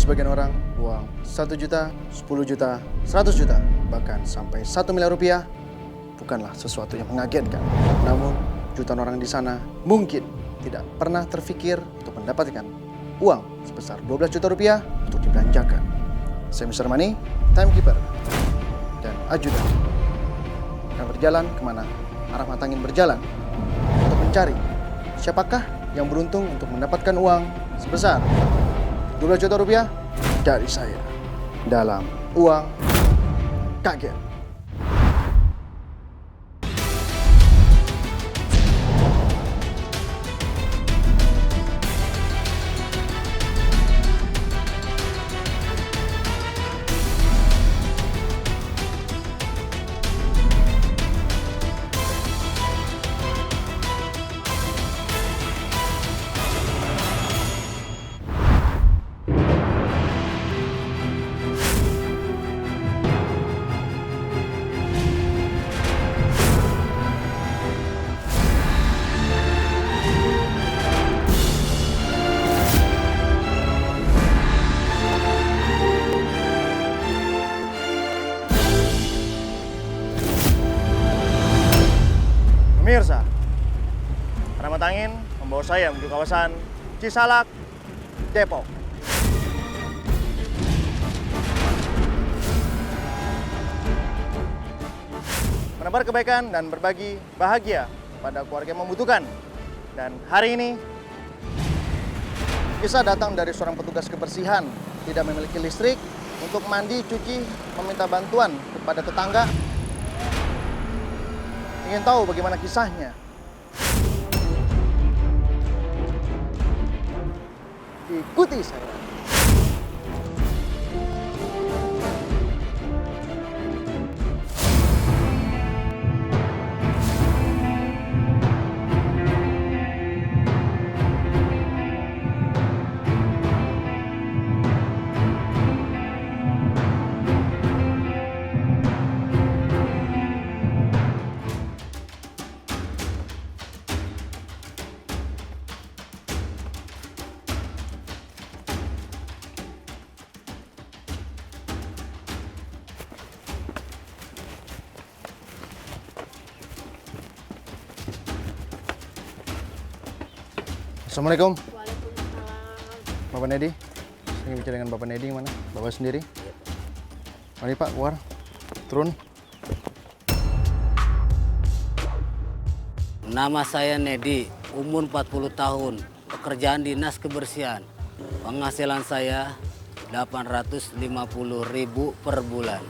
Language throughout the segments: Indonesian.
sebagian orang, uang 1 juta, 10 juta, 100 juta, bahkan sampai 1 miliar rupiah bukanlah sesuatu yang mengagetkan. Namun, jutaan orang di sana mungkin tidak pernah terfikir untuk mendapatkan uang sebesar 12 juta rupiah untuk dibelanjakan. Saya Mr. Money, Timekeeper, dan ajudan akan berjalan kemana arah mata angin berjalan untuk mencari siapakah yang beruntung untuk mendapatkan uang sebesar 12 juta rupiah dari saya dalam Uang Kaget. Pemirsa, arah mata angin membawa saya menuju kawasan Cisalak, Depok. Menebar kebaikan dan berbagi bahagia pada keluarga yang membutuhkan. Dan hari ini, kisah datang dari seorang petugas kebersihan tidak memiliki listrik untuk mandi, cuci, meminta bantuan kepada tetangga. Ingin tahu bagaimana kisahnya? Ikuti saya. Assalamualaikum. Waalaikumsalam. Bapak Nedi. Saya ingin bicara dengan Bapak Nedi, mana? Bapak sendiri. Mari Pak, keluar. Turun. Nama saya Nedi, umur 40 tahun, pekerjaan dinas kebersihan. Penghasilan saya 850.000 per bulan.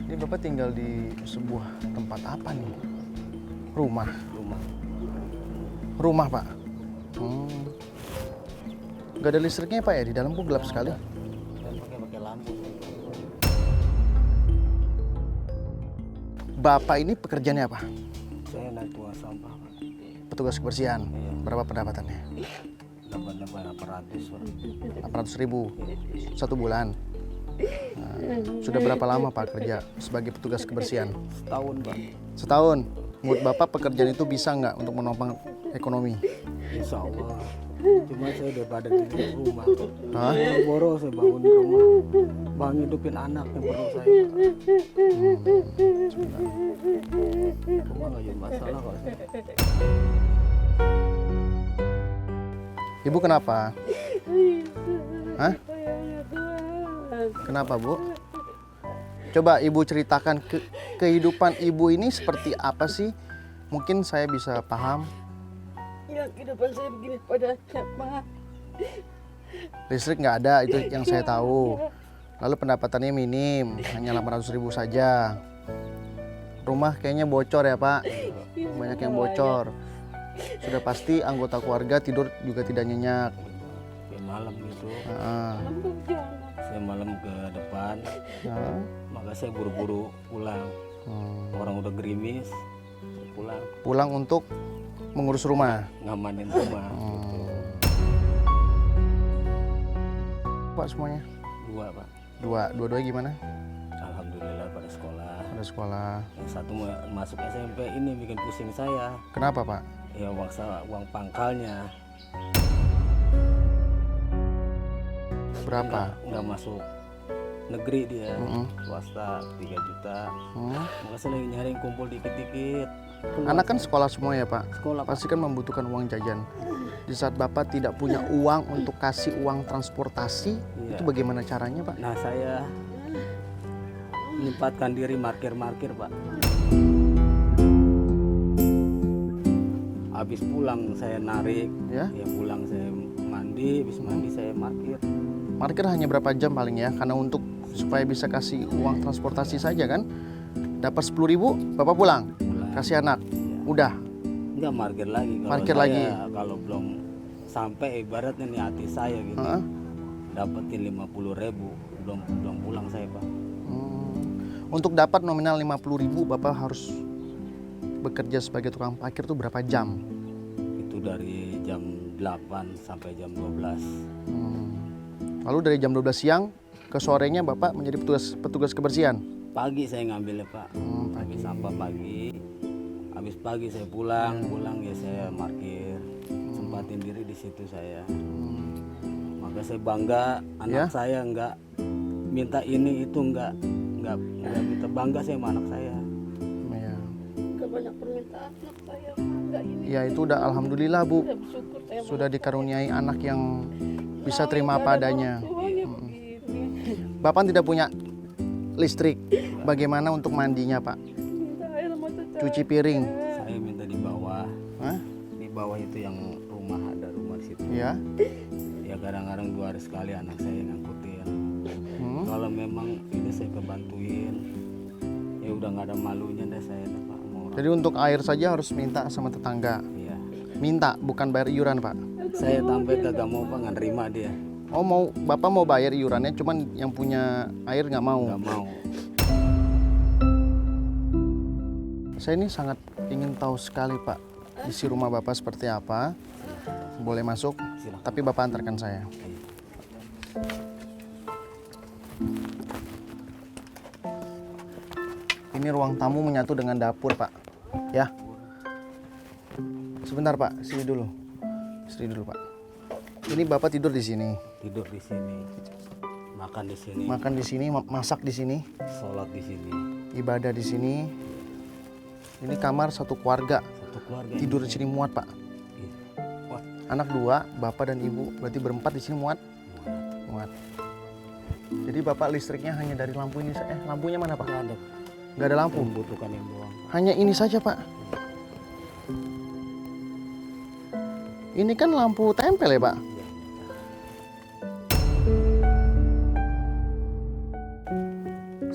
Ini Bapak tinggal di sebuah tempat apa nih? Rumah. Rumah Pak. Gak ada listriknya Pak ya? Di dalam kok gelap sekali. Dan pakai lampu. Bapak ini pekerjaannya apa? Saya naik tuang sampah, Pak. Petugas kebersihan. Iya. Berapa pendapatannya? Dapat 800, Pak. 800.000 1 bulan. Nah, sudah berapa lama Pak kerja sebagai petugas kebersihan? Setahun, Pak. Setahun. Menurut Bapak pekerjaan itu bisa nggak untuk menopang ekonomi? Insya Allah. Cuma saya daripada di rumah. Hah? Boro saya bangun di rumah. Bang hidupin anak yang perlu saya. Cuma nggak jadi masalah kalau saya. Ibu kenapa? Hah? Kenapa Bu? Coba Ibu ceritakan kehidupan Ibu ini seperti apa sih? Mungkin saya bisa paham. Ya, kehidupan saya begini pada Pak. Listrik nggak ada, itu yang saya tahu. Lalu pendapatannya minim, hanya 800.000 saja. Rumah kayaknya bocor ya Pak, banyak yang bocor. Sudah pasti anggota keluarga tidur juga tidak nyenyak. Kayak malam gitu. Saya malam ke depan, maka saya buru-buru pulang. Orang udah gerimis, saya pulang. Pulang untuk mengurus rumah. Ngamanin rumah. Pak semuanya? Dua, Pak. Dua-duanya gimana? alhamdulillah pada sekolah. Ada sekolah. Yang satu mau masuk SMP ini bikin pusing saya. Kenapa Pak? Ya uang pangkalnya Berapa? nggak masuk negeri dia, swasta 3 juta. Maka saya lagi nyari yang kumpul dikit-dikit. Anak kan sekolah semua ya Pak? Sekolah, Pak. Pasti kan membutuhkan uang jajan. Di saat Bapak tidak punya uang untuk kasih uang transportasi, itu bagaimana caranya Pak? Nah, saya menyempatkan diri markir-markir, Pak. Habis pulang saya narik, Ya? ya pulang saya mandi, habis mandi saya markir. Markir hanya berapa jam paling ya? Karena untuk supaya bisa kasih uang transportasi saja kan? Dapat 10.000, Bapak pulang, kasih anak, udah. Enggak markir lagi. Kalau Markir saya, lagi. Kalau belum sampai ibaratnya nih hati saya gitu, dapetin 50.000, belum pulang saya Pak. Untuk dapat nominal 50.000, Bapak harus bekerja sebagai tukang parkir tuh berapa jam? Itu dari jam 8 sampai jam 12. Lalu dari jam 12 siang ke sorenya Bapak menjadi petugas kebersihan? Pagi saya ngambilnya Pak. Habis sampah pagi. Habis pagi saya pulang ya saya parkir. Sempatin diri di situ saya. Maka saya bangga anak saya nggak minta ini itu nggak minta, bangga saya sama anak saya. Ya. Gak banyak permintaan anak saya, enggak ini. Ya itu udah alhamdulillah Bu. Saya bersyukur saya Sudah dikaruniai anak yang bisa terima apa adanya. tuanya begini. Bapak tidak punya listrik. Bagaimana untuk mandinya Pak? Minta air sama tetangga. Cuci piring? Saya minta di bawah. Hah? Di bawah itu yang ada rumah di situ. Ya. Ya kadang-kadang 2 hari sekali anak saya ngangkutin. Kalau memang ini saya kebantuin, ya udah nggak ada malunya deh saya Pak sama orang. Jadi untuk air saja harus minta sama tetangga. Iya. Minta, bukan bayar iuran Pak. Saya sampai kagak mau Pak, nggak nerima dia. Oh Bapak mau bayar iurannya, cuman yang punya air nggak mau. Nggak mau. Saya ini sangat ingin tahu sekali Pak, isi rumah Bapak seperti apa. Boleh masuk, Silakan. tapi Bapak antarkan saya. Ini ruang tamu menyatu dengan dapur Pak. Ya. Sebentar Pak, sini dulu. Sini dulu Pak. Ini Bapak tidur di sini. Tidur di sini, makan di sini, Makan di sini, masak di sini, sholat di sini. ibadah di sini. Ini kamar satu keluarga. Satu keluarga. Tidur di sini muat Pak. Iya. Wah, Anak 2, Bapak dan Ibu. Berarti berempat di sini muat. Muat. Jadi Bapak listriknya hanya dari lampu ini. Lampunya mana Pak? nggak ada. Nggak ada lampu. Membutuhkan yang doang. Hanya ini saja Pak. Ini kan lampu tempel ya Pak?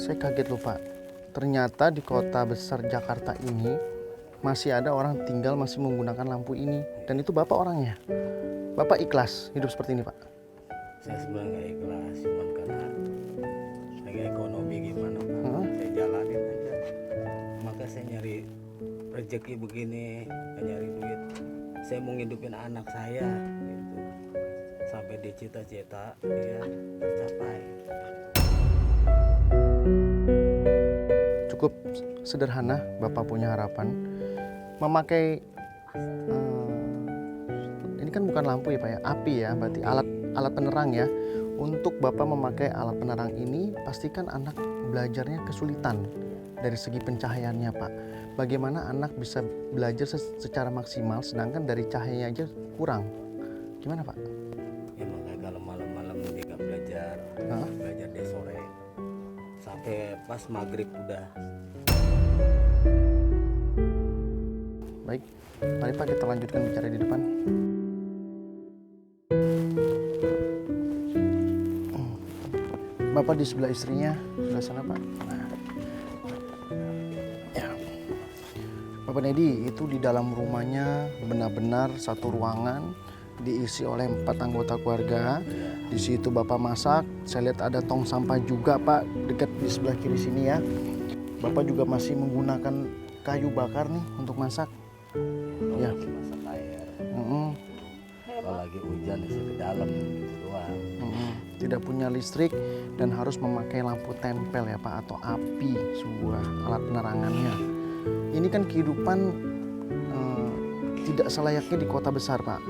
Saya kaget loh Pak. Ternyata di kota besar Jakarta ini masih ada orang tinggal masih menggunakan lampu ini. Dan itu Bapak orangnya. Bapak ikhlas hidup seperti ini Pak? Saya sebenarnya nggak ikhlas, cuman karena lagi ekonomi gimana Pak, saya jalanin aja. Maka saya nyari rezeki begini, saya nyari duit. Saya mau ngidupin anak saya, gitu. Sampai di cita-cita dia tercapai. Cukup sederhana, Bapak punya harapan. Memakai ini kan bukan lampu ya Pak ya, api ya, berarti alat penerang ya. Untuk Bapak memakai alat penerang ini, pastikan anak belajarnya kesulitan dari segi pencahayaannya Pak. Bagaimana anak bisa belajar secara maksimal, sedangkan dari cahayanya aja kurang. Gimana Pak? Ya makanya kalau malam-malam dia nggak belajar, belajar dia sore. Sampai pas maghrib udah. Baik, mari Pak kita lanjutkan bicara di depan. Bapak di sebelah istrinya, sebelah sana Pak. Nah. Ya. Bapak Nedi, itu di dalam rumahnya benar-benar satu ruangan diisi oleh 4 anggota keluarga. Di situ Bapak masak, saya lihat ada tong sampah juga Pak, dekat di sebelah kiri sini ya. Bapak juga masih menggunakan kayu bakar nih untuk masak. Ya. Lagi masak air. Kalau lagi hujan di dalam gitu doang. tidak punya listrik dan harus memakai lampu tempel ya Pak, atau api, sebuah alat penerangannya. Ini kan kehidupan tidak selayaknya di kota besar Pak.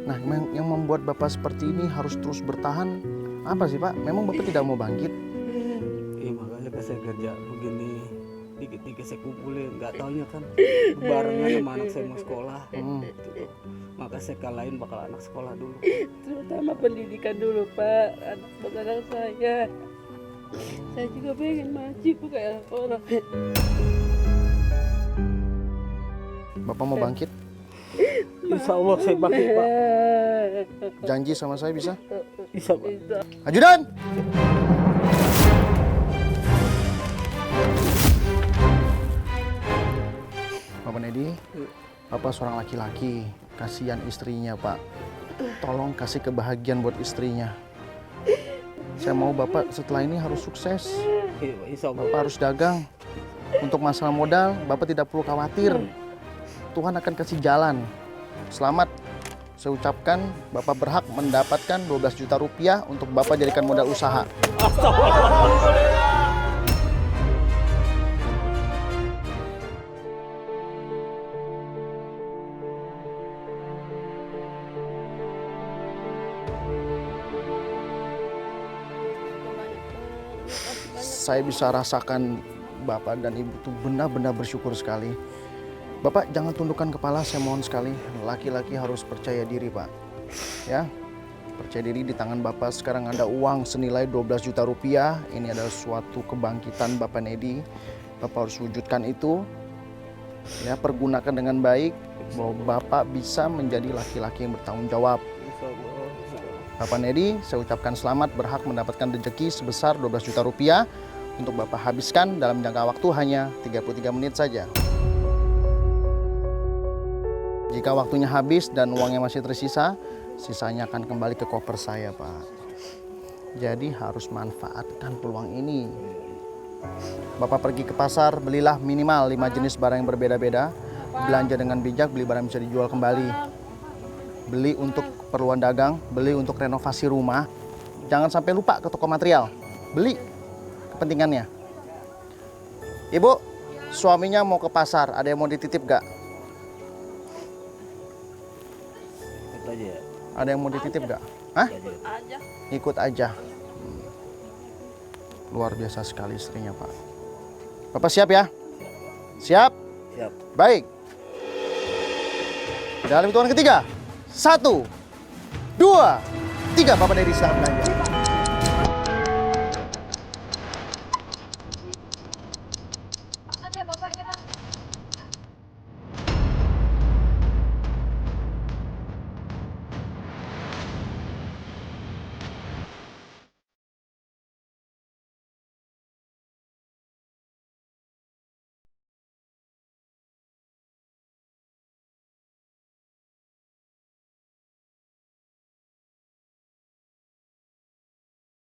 Nah, yang membuat Bapak seperti ini harus terus bertahan apa sih Pak? Memang Bapak tidak mau bangkit? Makanya kan saya kerja begini, dikit-dikit saya kumpulin, nggak taunya kan barengan sama anak saya mau sekolah. Gitu. Maka saya kalahin bakal anak sekolah dulu. Terutama pendidikan dulu Pak, anak saya. Saya juga pengen maju kayak orang. Bapak mau bangkit? Insya Allah saya bangkit Pak. Janji sama saya bisa? Bisa Pak. Ajudan! Bapak Nedi, Bapak seorang laki-laki, kasihan istrinya Pak. Tolong kasih kebahagiaan buat istrinya. Saya mau Bapak setelah ini harus sukses. Insya Allah. Bapak harus dagang. Untuk masalah modal, Bapak tidak perlu khawatir. Tuhan akan kasih jalan. Selamat. Saya ucapkan Bapak berhak mendapatkan 12 juta rupiah untuk Bapak jadikan modal usaha. Saya bisa rasakan Bapak dan Ibu itu benar-benar bersyukur sekali. Bapak jangan tundukkan kepala, saya mohon sekali. Laki-laki harus percaya diri Pak. Ya, percaya diri. Di tangan Bapak sekarang ada uang senilai 12 juta rupiah. Ini adalah suatu kebangkitan Bapak Nedi. Bapak harus wujudkan itu. Ya, pergunakan dengan baik bahwa Bapak bisa menjadi laki-laki yang bertanggung jawab. Bapak Nedi, saya ucapkan selamat berhak mendapatkan rezeki sebesar 12 juta rupiah untuk Bapak habiskan dalam jangka waktu hanya 33 menit saja. Jika waktunya habis dan uangnya masih tersisa, sisanya akan kembali ke koper saya, Pak. Jadi harus manfaatkan peluang ini. Bapak pergi ke pasar, belilah minimal 5 jenis barang yang berbeda-beda. Belanja dengan bijak, beli barang yang bisa dijual kembali. Beli untuk keperluan dagang, beli untuk renovasi rumah. Jangan sampai lupa ke toko material. Beli kepentingannya. Ibu, suaminya mau ke pasar, ada yang mau dititip gak? Ikut aja ya. Ada yang mau dititip gak? Hah? Aja. Ikut aja. Luar biasa sekali istrinya, Pak. Bapak siap ya? Siap? Siap. Baik. Dalam hitungan ketiga. 1, 2, 3. Bapak dari sana.